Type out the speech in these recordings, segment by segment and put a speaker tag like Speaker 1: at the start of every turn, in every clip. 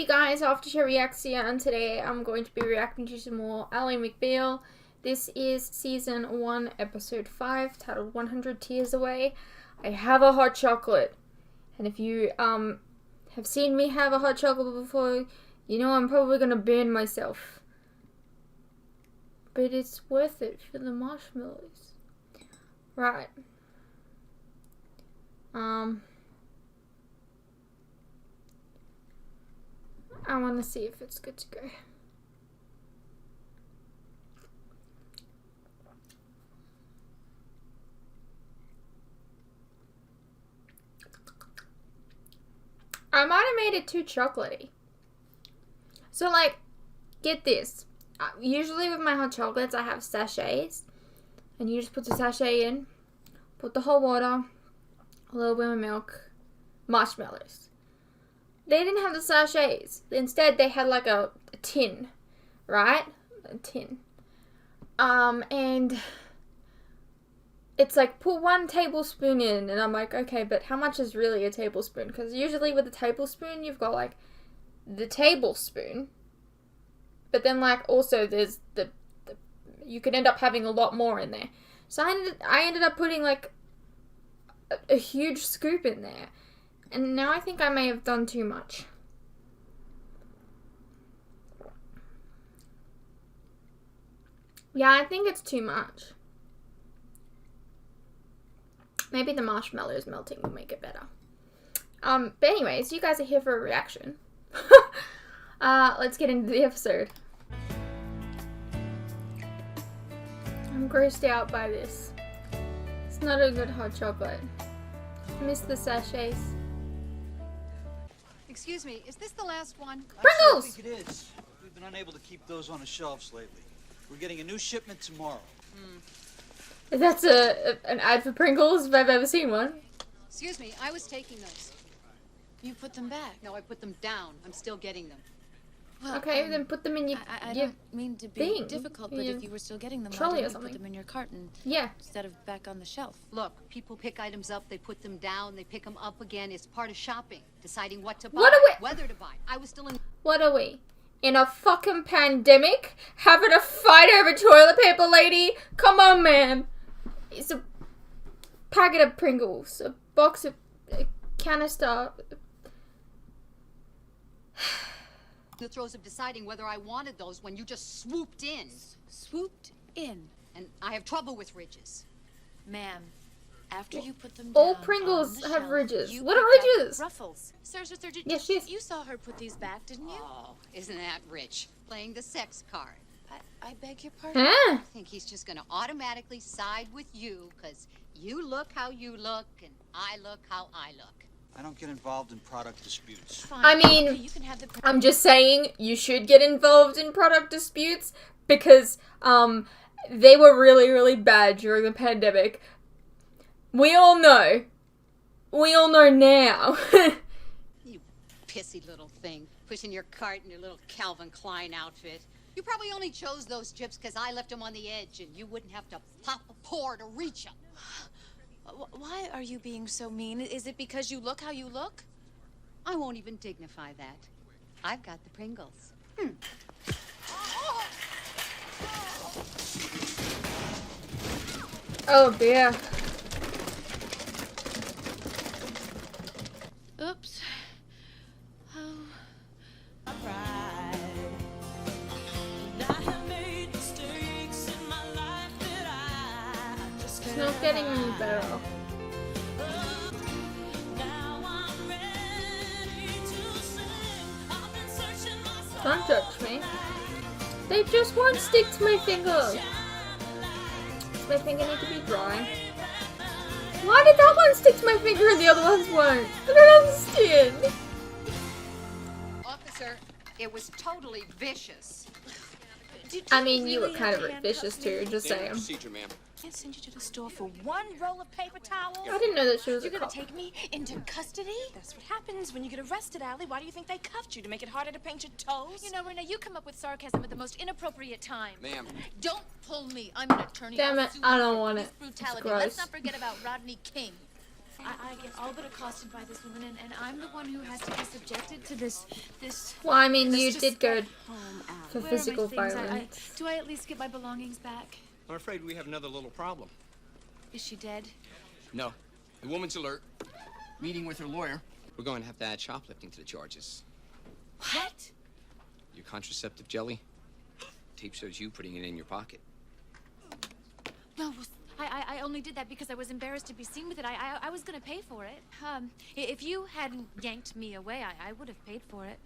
Speaker 1: you guys? After Reacts here, and today I'm going to be reacting to some more Ally McBeal. This is season 1, episode 5, titled 100 Tears Away. I have a hot chocolate, and if you have seen me have a hot chocolate before, you know I'm probably gonna burn myself. But it's worth it for the marshmallows. Right. I want to see if it's good to go. I might have made it too chocolatey. So, like, get this. Usually with my hot chocolates, I have sachets. And you just put the sachet in, put the whole water, a little bit of milk, marshmallows. They didn't have the sachets. Instead, they had like a tin, right? A tin. And it's like, put 1 tablespoon in. And I'm like, okay, but how much is really a tablespoon? Because usually with a tablespoon, you've got like the tablespoon. But then like also there's the you could end up having a lot more in there. So I ended up putting like a huge scoop in there. And now I think I may have done too much. Yeah, I think it's too much. Maybe the marshmallows melting will make it better. But anyways, you guys are here for a reaction. Let's get into the episode. I'm grossed out by this. It's not a good hot chocolate. I miss the sachets.
Speaker 2: Excuse me, is this the last one?
Speaker 1: Pringles!
Speaker 3: I think it is. We've been unable to keep those on the shelves lately. We're getting a new shipment tomorrow.
Speaker 1: That's an ad for Pringles if I've ever seen one.
Speaker 2: Excuse me, I was taking those.
Speaker 4: You put them back?
Speaker 2: No, I put them down. I'm still getting them.
Speaker 4: Well,
Speaker 1: Okay, then put them in your
Speaker 4: I
Speaker 1: your
Speaker 4: don't mean to be
Speaker 1: thing.
Speaker 4: difficult, but if you were still getting them,
Speaker 1: trolley
Speaker 4: why
Speaker 1: or
Speaker 4: didn't you put
Speaker 1: something.
Speaker 4: them in your carton instead of back on the shelf?
Speaker 2: Look, people pick items up, they put them down, they pick them up again. It's part of shopping, deciding what to buy,
Speaker 1: What are we-
Speaker 2: whether to buy. I was still in...
Speaker 1: What are we? In a fucking pandemic? Having a fight over toilet paper, lady? Come on, man. It's a packet of Pringles, a box of a canister.
Speaker 2: the throes of deciding whether I wanted those when you just swooped in.
Speaker 4: Swooped in.
Speaker 2: And I have trouble with ridges.
Speaker 4: Ma'am, after you put them
Speaker 1: All
Speaker 4: down
Speaker 1: Pringles
Speaker 4: on the
Speaker 1: have
Speaker 4: shelf,
Speaker 1: ridges.
Speaker 4: you
Speaker 1: What are
Speaker 4: picked up
Speaker 1: ridges?
Speaker 4: Ruffles. Sir,
Speaker 1: Yes, she's...
Speaker 4: you saw her put these back, didn't you?
Speaker 2: Oh, isn't that rich? Playing the sex card.
Speaker 4: I beg your pardon?
Speaker 1: Huh?
Speaker 2: I think he's just going to automatically side with you because you look how you look and I look how I look.
Speaker 3: I don't get involved in product disputes.
Speaker 4: Fine.
Speaker 1: I mean,
Speaker 4: Okay, you can have the
Speaker 1: I'm just saying you should get involved in product disputes because they were really, really bad during the pandemic. We all know. We all know now.
Speaker 2: You pissy little thing, pushing your cart in your little Calvin Klein outfit. You probably only chose those chips because I left them on the edge and you wouldn't have to pop a pour to reach them.
Speaker 4: Why are you being so mean? Is it because you look how you look?
Speaker 2: I won't even dignify that. I've got the Pringles.
Speaker 1: Oh dear.
Speaker 4: Oops. Oh.
Speaker 1: It's not getting any better. Don't judge me. They just won't stick to my finger. Does my finger need to be dry? Why did that one stick to my finger and the other ones won't? I don't understand.
Speaker 2: Officer, it was totally vicious.
Speaker 1: I mean, you were kind of vicious too, just saying.
Speaker 5: Procedure, ma'am.
Speaker 4: I can't send you to the store for one roll of paper towels.
Speaker 1: I didn't know that she was a
Speaker 4: You're gonna
Speaker 1: cop.
Speaker 4: take me into custody?
Speaker 6: That's what happens when you get arrested, Ally. Why do you think they cuffed you? To make it harder to paint your toes?
Speaker 7: You know, Renee, you come up with sarcasm at the most inappropriate time.
Speaker 5: Ma'am.
Speaker 7: Don't pull me. I'm an attorney.
Speaker 1: Damn
Speaker 7: I'll
Speaker 1: it,
Speaker 7: sue
Speaker 1: I
Speaker 7: you
Speaker 1: don't
Speaker 7: for
Speaker 1: want
Speaker 7: police
Speaker 1: it. It's
Speaker 7: brutality.
Speaker 1: gross.
Speaker 7: Let's not forget about Rodney King. I get all but accosted by this woman, and I'm the one who has to be subjected to this.
Speaker 1: Well, I mean, you
Speaker 7: just
Speaker 1: did go
Speaker 6: Home, Ally.
Speaker 1: for
Speaker 7: Where are my
Speaker 1: physical
Speaker 7: things?
Speaker 1: violence.
Speaker 7: Do I at least get my belongings back?
Speaker 5: I'm afraid we have another little problem.
Speaker 7: Is she dead?
Speaker 5: No. The woman's alert. Meeting with her lawyer. We're going to have to add shoplifting to the charges.
Speaker 7: What?
Speaker 5: Your contraceptive jelly? Tape shows you putting it in your pocket.
Speaker 7: No, I only did that because I was embarrassed to be seen with it. I was gonna pay for it. If you hadn't yanked me away, I would have paid for it.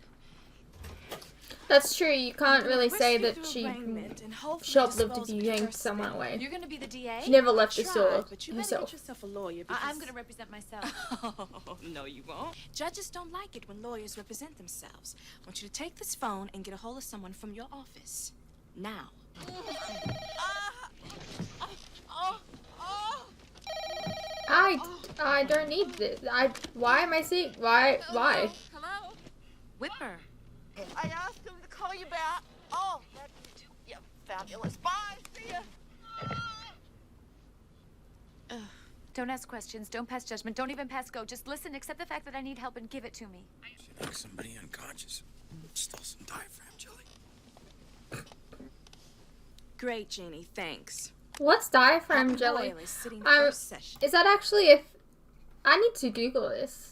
Speaker 1: That's true. You can't really say that
Speaker 6: Whisk
Speaker 1: she
Speaker 6: you through arraignment and hopefully
Speaker 1: shoplifted
Speaker 6: dispose
Speaker 1: if
Speaker 6: of
Speaker 1: you
Speaker 6: it
Speaker 1: yanked
Speaker 6: first
Speaker 1: someone
Speaker 6: thing.
Speaker 1: away.
Speaker 7: You're gonna be the DA?
Speaker 1: She never left the
Speaker 6: Tried,
Speaker 1: store
Speaker 6: but you better
Speaker 1: herself.
Speaker 6: get yourself a lawyer because...
Speaker 7: I'm gonna represent myself.
Speaker 6: Oh, no, you won't. Judges don't like it when lawyers represent themselves. I want you to take this phone and get a hold of someone from your office. Now.
Speaker 1: I don't need this. Why am I seeing? Why?
Speaker 6: Hello?
Speaker 7: Whipper.
Speaker 6: I asked him to call you back. Oh, that's yeah, fabulous. Bye. See ya.
Speaker 7: Don't ask questions. Don't pass judgment. Don't even pass go. Just listen, accept the fact that I need help, and give it to me.
Speaker 8: She knocked somebody unconscious. Stole some diaphragm jelly.
Speaker 6: Great, Jeannie. Thanks.
Speaker 1: What's diaphragm
Speaker 6: Happy
Speaker 1: jelly?
Speaker 6: Boyle is sitting first session.
Speaker 1: Is that actually if? I need to Google this.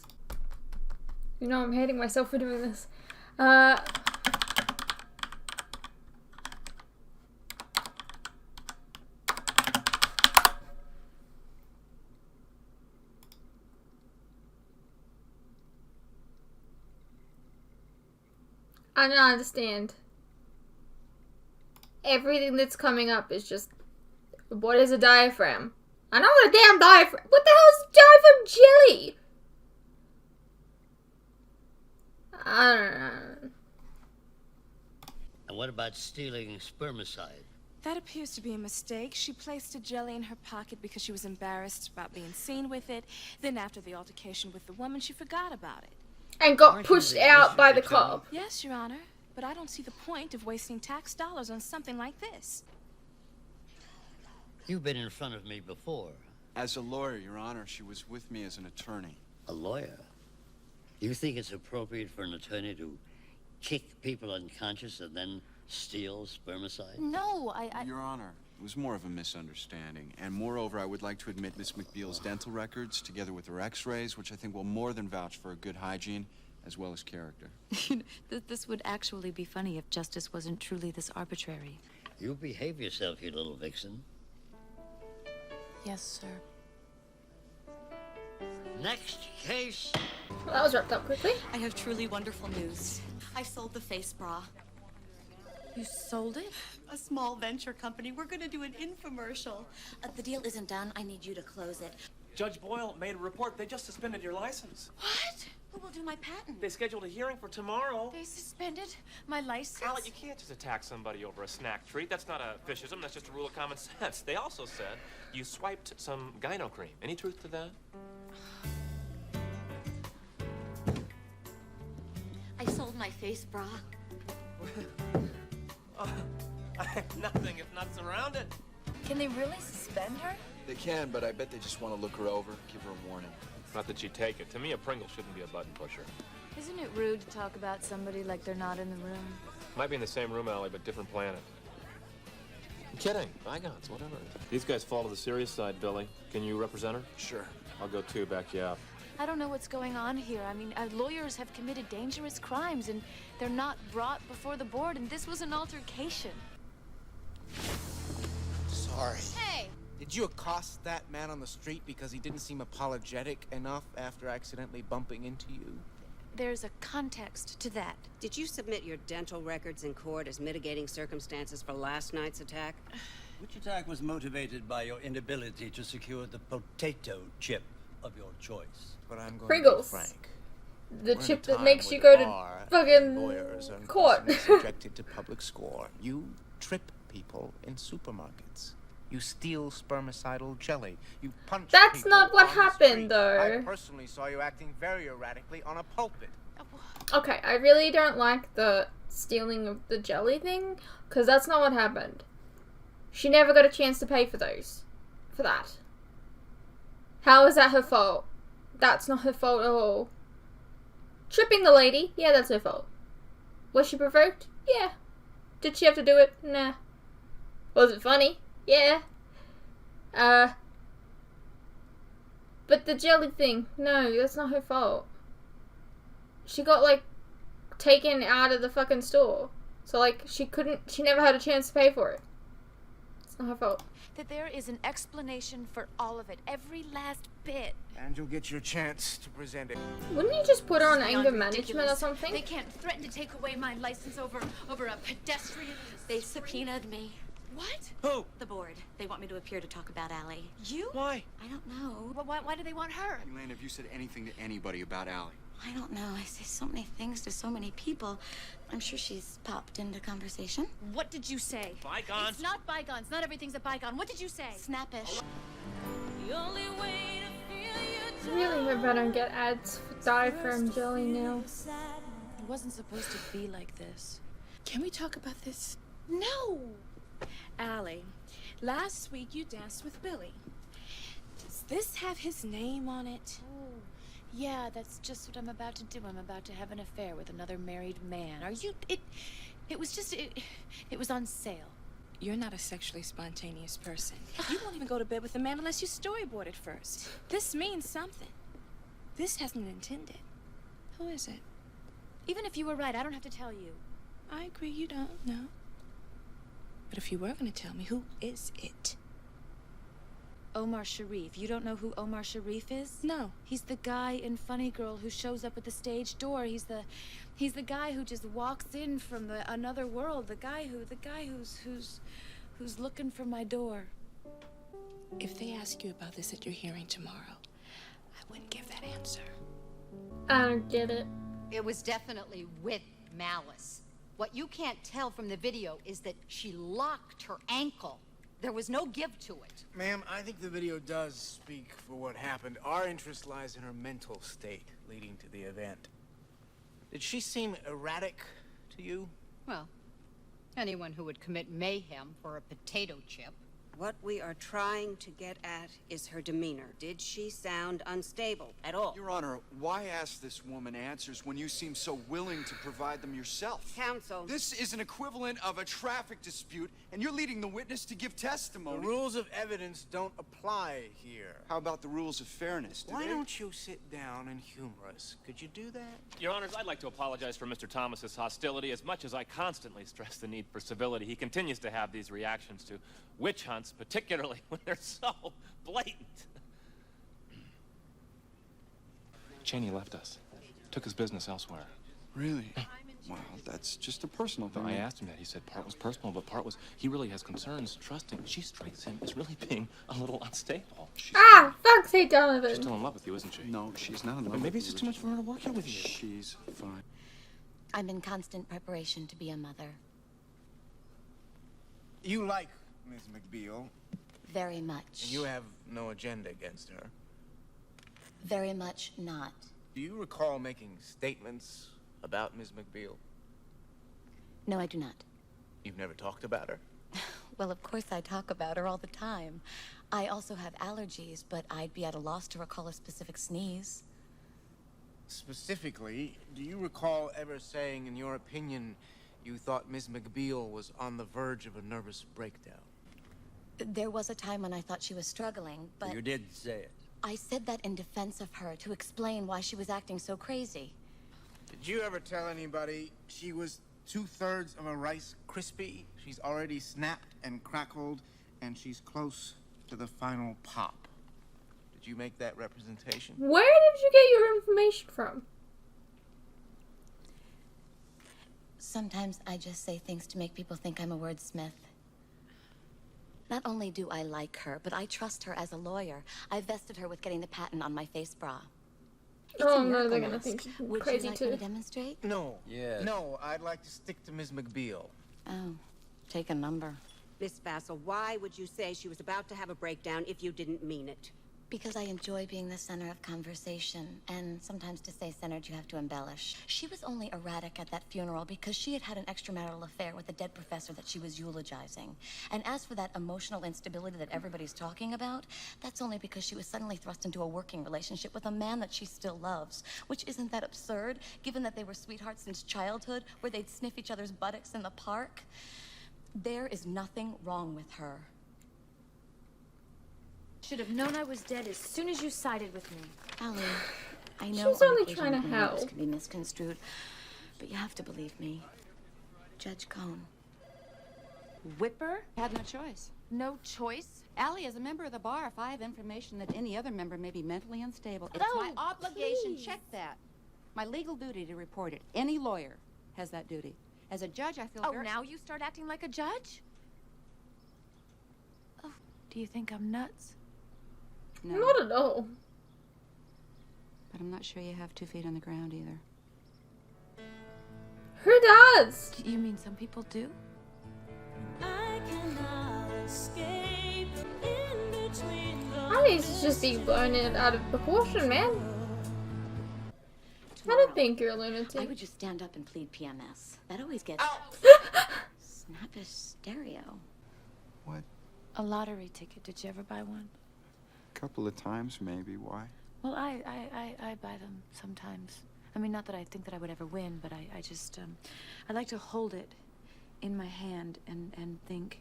Speaker 1: You know, I'm hating myself for doing this. I don't understand. Everything that's coming up is just, what is a diaphragm? I know what a damn diaphragm. What the hell is diaphragm jelly? I don't know.
Speaker 9: And what about stealing spermicide?
Speaker 6: That appears to be a mistake. She placed a jelly in her pocket because she was embarrassed about being seen with it. Then after the altercation with the woman, she forgot about it.
Speaker 1: And got
Speaker 9: Aren't you
Speaker 1: pushed
Speaker 9: the
Speaker 1: out by the
Speaker 9: district attorney?
Speaker 1: cop.
Speaker 6: Yes, Your Honor. But I don't see the point of wasting tax dollars on something like this.
Speaker 9: You've been in front of me before.
Speaker 8: As a lawyer, Your Honor, she was with me as an attorney.
Speaker 9: A lawyer. You think it's appropriate for an attorney to kick people unconscious and then steal spermicide?
Speaker 7: No,
Speaker 8: Your Honor, it was more of a misunderstanding. And moreover, I would like to admit Miss McBeal's dental records, together with her x-rays, which I think will more than vouch for a good hygiene, as well as character.
Speaker 10: This would actually be funny if justice wasn't truly this arbitrary.
Speaker 9: You behave yourself, you little vixen.
Speaker 10: Yes, sir.
Speaker 9: Next case.
Speaker 1: Well, that was wrapped up quickly.
Speaker 10: I have truly wonderful news. I sold the face bra.
Speaker 7: You sold it?
Speaker 10: A small venture company. We're gonna do an infomercial. The deal isn't done. I need you to close it.
Speaker 11: Judge Boyle made a report. They just suspended your license.
Speaker 7: What?
Speaker 10: Who will do my patent?
Speaker 11: They scheduled a hearing for tomorrow.
Speaker 7: They suspended my license?
Speaker 11: Ally, you can't just attack somebody over a snack treat. That's not a fishism. That's just a rule of common sense. They also said you swiped some gyno cream. Any truth to that?
Speaker 10: I sold my face bra.
Speaker 11: Nothing if not surrounded.
Speaker 6: Can they really suspend her?
Speaker 8: They can, but I bet they just want to look her over, give her a warning.
Speaker 11: Not that she'd take it. To me, a Pringle shouldn't be a button pusher.
Speaker 7: Isn't it rude to talk about somebody like they're not in the room?
Speaker 11: Might be in the same room, Ally, but different planet. I'm kidding. Bygones, whatever. These guys fall to the serious side, Billy. Can you represent her?
Speaker 8: Sure.
Speaker 11: I'll go too, back you up.
Speaker 7: I don't know what's going on here. I mean, lawyers have committed dangerous crimes, and they're not brought before the board, and this was an altercation.
Speaker 12: Sorry.
Speaker 2: Hey!
Speaker 12: Did you accost that man on the street because he didn't seem apologetic enough after accidentally bumping into you?
Speaker 7: There's a context to that.
Speaker 2: Did you submit your dental records in court as mitigating circumstances for last night's attack?
Speaker 9: Which attack was motivated by your inability to secure the potato chip of your choice?
Speaker 12: But I'm going
Speaker 1: Pringles.
Speaker 12: to be frank.
Speaker 1: The
Speaker 12: We're in
Speaker 1: chip
Speaker 12: a
Speaker 1: that
Speaker 12: time
Speaker 1: makes
Speaker 12: where
Speaker 1: you
Speaker 12: the
Speaker 1: go to
Speaker 12: bar and
Speaker 1: fucking
Speaker 12: lawyers are
Speaker 1: court.
Speaker 12: increasingly subjected to public score. You trip people in supermarkets. You steal spermicidal jelly. You punch
Speaker 1: That's
Speaker 12: people
Speaker 1: not what
Speaker 12: on the
Speaker 1: happened,
Speaker 12: street.
Speaker 1: though.
Speaker 12: I personally saw you acting very erratically on a pulpit.
Speaker 1: Okay, I really don't like the stealing of the jelly thing, because that's not what happened. She never got a chance to pay for those. For that. How is that her fault? That's not her fault at all. Tripping the lady, yeah, that's her fault. Was she provoked? Yeah. Did she have to do it? Nah. Was it funny? Yeah. But the jelly thing, no, that's not her fault. She got, like, taken out of the fucking store. So, like, she never had a chance to pay for it. It's not her fault.
Speaker 7: That there is an explanation for all of it, every last bit.
Speaker 12: And you'll get your chance to present it.
Speaker 1: Wouldn't you just put her on
Speaker 7: This is
Speaker 1: anger
Speaker 7: beyond
Speaker 1: management or
Speaker 7: ridiculous.
Speaker 1: something?
Speaker 7: They can't threaten to take away my license over a pedestrian.
Speaker 10: They subpoenaed me.
Speaker 7: What?
Speaker 3: Who?
Speaker 10: The board. They want me to appear to talk about Ally.
Speaker 7: You?
Speaker 3: Why?
Speaker 10: I don't know.
Speaker 7: Why do they want her?
Speaker 8: Elaine, have you said anything to anybody about Ally?
Speaker 10: I don't know. I say so many things to so many people. I'm sure she's popped into conversation.
Speaker 7: What did you say?
Speaker 11: Bygones?
Speaker 7: It's not bygones. Not everything's a bygone. What did you say?
Speaker 10: Snappish.
Speaker 1: I really hope I don't get ads for diaphragm jelly now.
Speaker 4: It wasn't supposed to be like this. Can we talk about this?
Speaker 6: No! Ally, last week you danced with Billy. Does this have his name on it?
Speaker 7: Oh, yeah, that's just what I'm about to do. I'm about to have an affair with another married man. Are you... It was just... It was on sale.
Speaker 6: You're not a sexually spontaneous person. You won't even go to bed with a man unless you storyboard it first. This means something. This hasn't intended. Who is it?
Speaker 7: Even if you were right, I don't have to tell you.
Speaker 6: I agree you don't know. But if you were going to tell me, who is it?
Speaker 7: Omar Sharif. You don't know who Omar Sharif is?
Speaker 6: No.
Speaker 7: He's the guy in Funny Girl who shows up at the stage door. He's the guy who just walks in from another world. The guy who's looking for my door.
Speaker 6: If they ask you about this at your hearing tomorrow, I wouldn't give that answer.
Speaker 1: I don't get it.
Speaker 2: It was definitely with malice. What you can't tell from the video is that she locked her ankle. There was no give to it.
Speaker 12: Ma'am, I think the video does speak for what happened. Our interest lies in her mental state leading to the event. Did she seem erratic to you?
Speaker 2: Well, anyone who would commit mayhem for a potato chip.
Speaker 13: What we are trying to get at is her demeanor. Did she sound unstable at all?
Speaker 8: Your Honor, why ask this woman answers when you seem so willing to provide them yourself?
Speaker 13: Counsel.
Speaker 8: This is an equivalent of a traffic dispute, and you're leading the witness to give testimony.
Speaker 12: The rules of evidence don't apply here.
Speaker 8: How about the rules of fairness?
Speaker 12: Why don't you sit down and humor us? Could you do that?
Speaker 11: Your Honors, I'd like to apologize for Mr. Thomas's hostility. As much as I constantly stress the need for civility, he continues to have these reactions to witch hunts, particularly when they're so blatant. Cheney left us. Took his business elsewhere.
Speaker 8: Really? Well, that's just a personal thing.
Speaker 11: I asked him that. He said part was personal, but part was he really has concerns trusting. She strikes him as really being a little unstable.
Speaker 1: Fuck's sake, Donovan.
Speaker 11: She's still in love with you, isn't she?
Speaker 8: No, she's not in love
Speaker 11: But maybe
Speaker 8: with
Speaker 11: it's just
Speaker 8: you,
Speaker 11: too much for her to work here with you.
Speaker 8: She's fine.
Speaker 10: I'm in constant preparation to be a mother.
Speaker 12: You like Ms. McBeal,
Speaker 10: Very much.
Speaker 12: and you have no agenda against her.
Speaker 10: Very much not.
Speaker 12: Do you recall making statements about Ms. McBeal?
Speaker 10: No, I do not.
Speaker 12: You've never talked about her?
Speaker 10: Well, of course I talk about her all the time. I also have allergies, but I'd be at a loss to recall a specific sneeze.
Speaker 12: Specifically, do you recall ever saying, in your opinion, you thought Ms. McBeal was on the verge of a nervous breakdown?
Speaker 10: There was a time when I thought she was struggling, but...
Speaker 9: You did say it.
Speaker 10: I said that in defense of her, to explain why she was acting so crazy.
Speaker 12: Did you ever tell anybody she was 2/3 of a Rice Krispie? She's already snapped and crackled, and she's close to the final pop. Did you make that representation?
Speaker 1: Where did you get your information from?
Speaker 10: Sometimes I just say things to make people think I'm a wordsmith. Not only do I like her, but I trust her as a lawyer. I vested her with getting the patent on my face bra. It's
Speaker 1: Oh
Speaker 10: a
Speaker 1: no,
Speaker 10: miracle
Speaker 1: they're gonna
Speaker 10: mask.
Speaker 1: think you're
Speaker 10: Would
Speaker 1: crazy
Speaker 10: you like
Speaker 1: too.
Speaker 10: me to demonstrate?
Speaker 12: No.
Speaker 9: Yes.
Speaker 12: No, I'd like to stick to Ms. McBeal.
Speaker 10: Oh, take a number.
Speaker 13: Miss Vassal, why would you say she was about to have a breakdown if you didn't mean it?
Speaker 10: Because I enjoy being the center of conversation, and sometimes to stay centered you have to embellish. She was only erratic at that funeral because she had had an extramarital affair with a dead professor that she was eulogizing. And as for that emotional instability that everybody's talking about, that's only because she was suddenly thrust into a working relationship with a man that she still loves. Which isn't that absurd, given that they were sweethearts since childhood, where they'd sniff each other's buttocks in the park? There is nothing wrong with her.
Speaker 7: Should have known I was dead as soon as you sided with me.
Speaker 10: Ally, I know
Speaker 1: She's only
Speaker 10: on occasion
Speaker 1: trying to
Speaker 10: that my words
Speaker 1: help.
Speaker 10: can be misconstrued, but you have to believe me. Judge Cohn.
Speaker 14: Whipper had no choice.
Speaker 7: No choice?
Speaker 14: Ally, as a member of the bar, if I have information that any other member may be mentally unstable, it's
Speaker 7: Oh,
Speaker 14: my obligation.
Speaker 7: please.
Speaker 14: Check that. My legal duty to report it. Any lawyer has that duty. As a judge, I feel
Speaker 7: Oh,
Speaker 14: very...
Speaker 7: now you start acting like a judge? Oh, do you think I'm nuts?
Speaker 14: No.
Speaker 1: Not at all.
Speaker 14: But I'm not sure you have 2 feet on the ground either.
Speaker 1: Who does?
Speaker 7: You mean some people do?
Speaker 1: I need to just be blown out of proportion, man. I don't think you're a lunatic.
Speaker 10: I would just stand up and plead PMS. That always gets snappish stereo.
Speaker 8: What?
Speaker 7: A lottery ticket. Did you ever buy one?
Speaker 8: A couple of times, maybe. Why?
Speaker 7: Well, I buy them sometimes. I mean, not that I think that I would ever win, but I just, I like to hold it in my hand and think,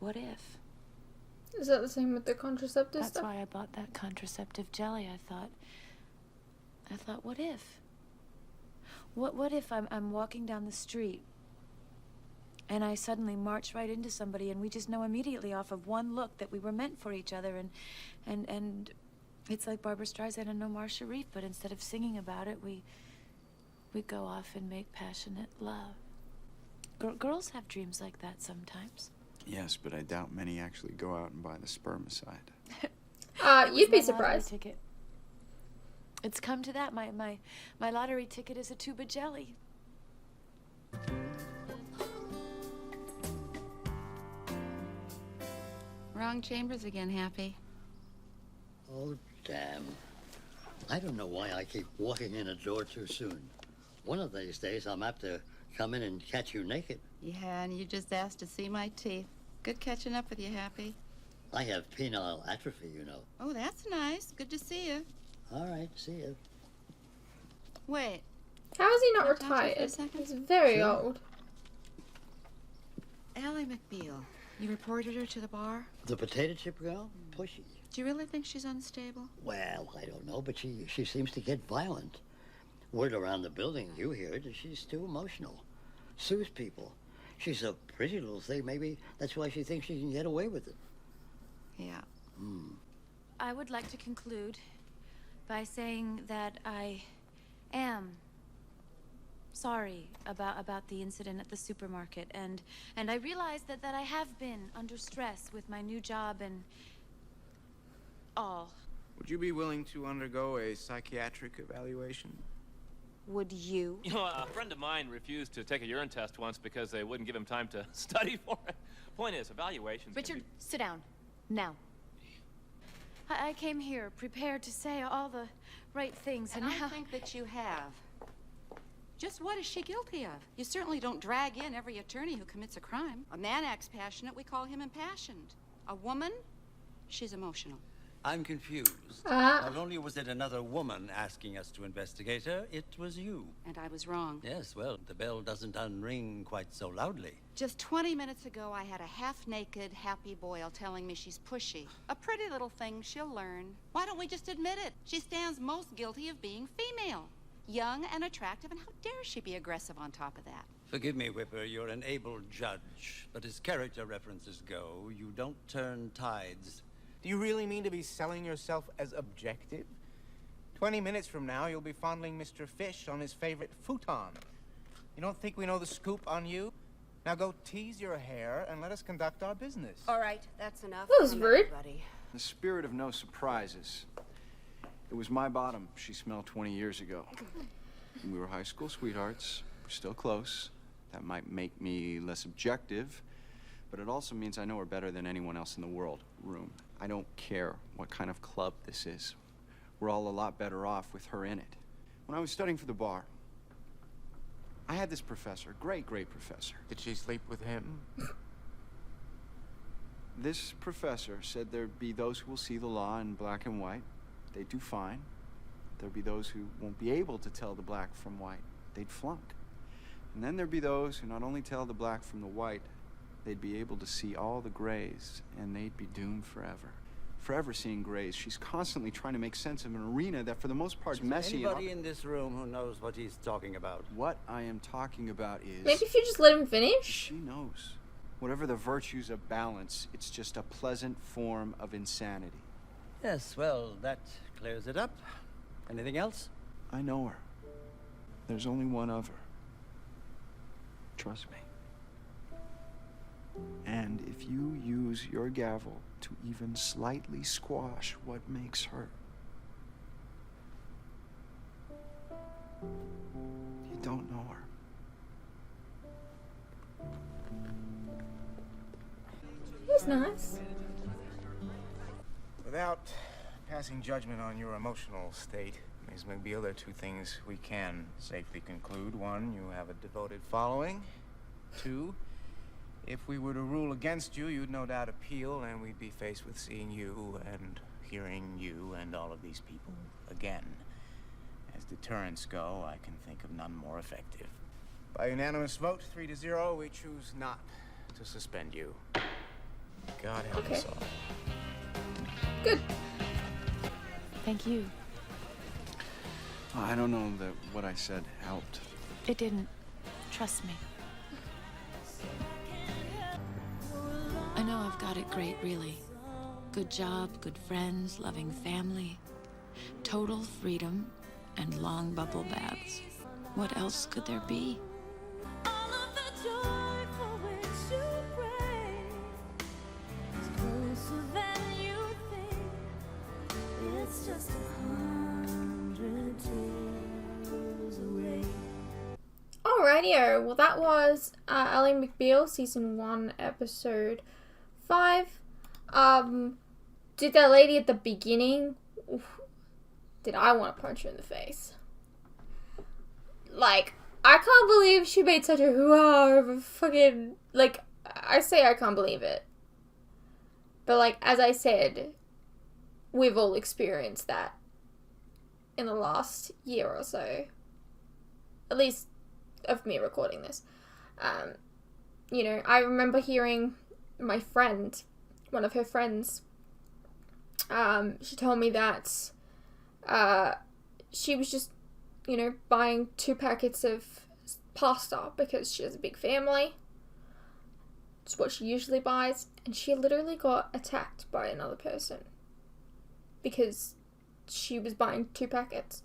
Speaker 7: what if?
Speaker 1: Is that the same with the contraceptive
Speaker 7: That's
Speaker 1: stuff?
Speaker 7: why I bought that contraceptive jelly. I thought, what if? What if I'm walking down the street and I suddenly march right into somebody and we just know immediately off of one look that we were meant for each other, and it's like Barbara Streisand and Omar Sharif, but instead of singing about it, we go off and make passionate love. Girls have dreams like that sometimes.
Speaker 8: Yes, but I doubt many actually go out and buy the spermicide.
Speaker 1: You'd be
Speaker 7: My lottery
Speaker 1: surprised.
Speaker 7: ticket. It's come to that. My lottery ticket is a tube of jelly.
Speaker 14: Wrong chambers again, Happy.
Speaker 9: Oh, damn. I don't know why I keep walking in a door too soon. One of these days, I'm apt to come in and catch you naked.
Speaker 14: Yeah, and you just asked to see my teeth. Good catching up with you, Happy.
Speaker 9: I have penile atrophy, you know.
Speaker 14: Oh, that's nice. Good to see you.
Speaker 9: All right, see you.
Speaker 14: Wait.
Speaker 1: How is he not
Speaker 14: Can I talk to you for a
Speaker 1: retired?
Speaker 14: second?
Speaker 1: He's very
Speaker 9: Sure.
Speaker 1: old.
Speaker 14: Ally McBeal. You reported her to the bar?
Speaker 9: The potato chip girl? Pushy.
Speaker 14: Do you really think she's unstable?
Speaker 9: Well, I don't know, but she seems to get violent. Word around the building, you hear it, she's too emotional. Sues people. She's a pretty little thing. Maybe that's why she thinks she can get away with it.
Speaker 14: Yeah.
Speaker 7: I would like to conclude by saying that I am sorry about the incident at the supermarket, and I realize that I have been under stress with my new job and all.
Speaker 12: Would you be willing to undergo a psychiatric evaluation?
Speaker 14: Would you?
Speaker 11: You know, a friend of mine refused to take a urine test once because they wouldn't give him time to study for it. Point is, evaluations can
Speaker 7: Richard, sit down. Now. I came here prepared to say all the right things, and
Speaker 14: I
Speaker 7: now...
Speaker 14: think that you have. Just what is she guilty of? You certainly don't drag in every attorney who commits a crime. A man acts passionate, we call him impassioned. A woman, she's emotional.
Speaker 15: I'm confused. Not only was it another woman asking us to investigate her, it was you.
Speaker 14: And I was wrong.
Speaker 15: Yes, well, the bell doesn't unring quite so loudly.
Speaker 14: Just 20 minutes ago, I had a half-naked Happy Boyle telling me she's pushy. A pretty little thing, she'll learn. Why don't we just admit it? She stands most guilty of being female. Young and attractive, and how dare she be aggressive on top of that?
Speaker 15: Forgive me, Whipper, you're an able judge, but as character references go, you don't turn tides.
Speaker 12: Do you really mean to be selling yourself as objective? 20 minutes from now, you'll be fondling Mr. Fish on his favorite futon. You don't think we know the scoop on you? Now go tease your hair and let us conduct our business.
Speaker 13: All right, that's enough.
Speaker 1: That was
Speaker 13: from
Speaker 1: rude.
Speaker 13: everybody.
Speaker 8: In the spirit of no surprises, it was my bottom she smelled 20 years ago. We were high school sweethearts. We're still close. That might make me less objective, but it also means I know her better than anyone else in the world. Room I don't care what kind of club this is. We're all a lot better off with her in it. When I was studying for the bar, I had this professor, great professor.
Speaker 12: Did she sleep with him?
Speaker 8: This professor said there'd be those who will see the law in black and white. They'd do fine. There'd be those who won't be able to tell the black from white. They'd flunk. And then there'd be those who not only tell the black from the white, they'd be able to see all the grays, and they'd be doomed forever. Forever seeing grays. She's constantly trying to make sense of an arena that for the most part is messy.
Speaker 15: Anybody in this room who knows what he's talking about?
Speaker 8: What I am talking about is...
Speaker 1: Maybe if you just let him finish?
Speaker 8: She knows. Whatever the virtues of balance, it's just a pleasant form of insanity.
Speaker 15: Yes, well, that clears it up. Anything else?
Speaker 8: I know her. There's only one of her. Trust me. And if you use your gavel to even slightly squash what makes her, you don't know her.
Speaker 1: He's nice.
Speaker 12: Without passing judgment on your emotional state, Ms. McBeal, there are two things we can safely conclude. One, you have a devoted following. Two, if we were to rule against you, you'd no doubt appeal, and we'd be faced with seeing you and hearing you and all of these people again. As deterrents go, I can think of none more effective. By unanimous vote, 3-0, we choose not to suspend you. God help us all.
Speaker 1: Good.
Speaker 7: Thank you.
Speaker 8: I don't know that what I said helped.
Speaker 7: It didn't. Trust me. I know I've got it great, really. Good job, good friends, loving family, total freedom, and long bubble baths. What else could there be?
Speaker 1: Alrighty, well that was Ally McBeal, season 1, episode 5. Did that lady at the beginning, did I want to punch her in the face? Like, I can't believe she made such a hoo-ha of a fucking, like, I say I can't believe it. But like, as I said, we've all experienced that in the last year or so. At least of me recording this. You know, I remember hearing my friend, one of her friends, she told me that she was just, you know, buying 2 packets of pasta because she has a big family. It's what she usually buys, and she literally got attacked by another person because she was buying 2 packets.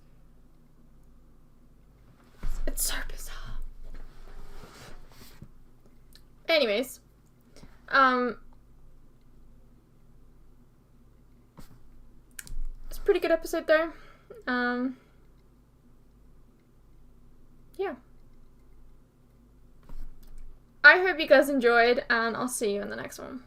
Speaker 1: It's so bizarre. Anyways, it's a pretty good episode though. Yeah. I hope you guys enjoyed, and I'll see you in the next one.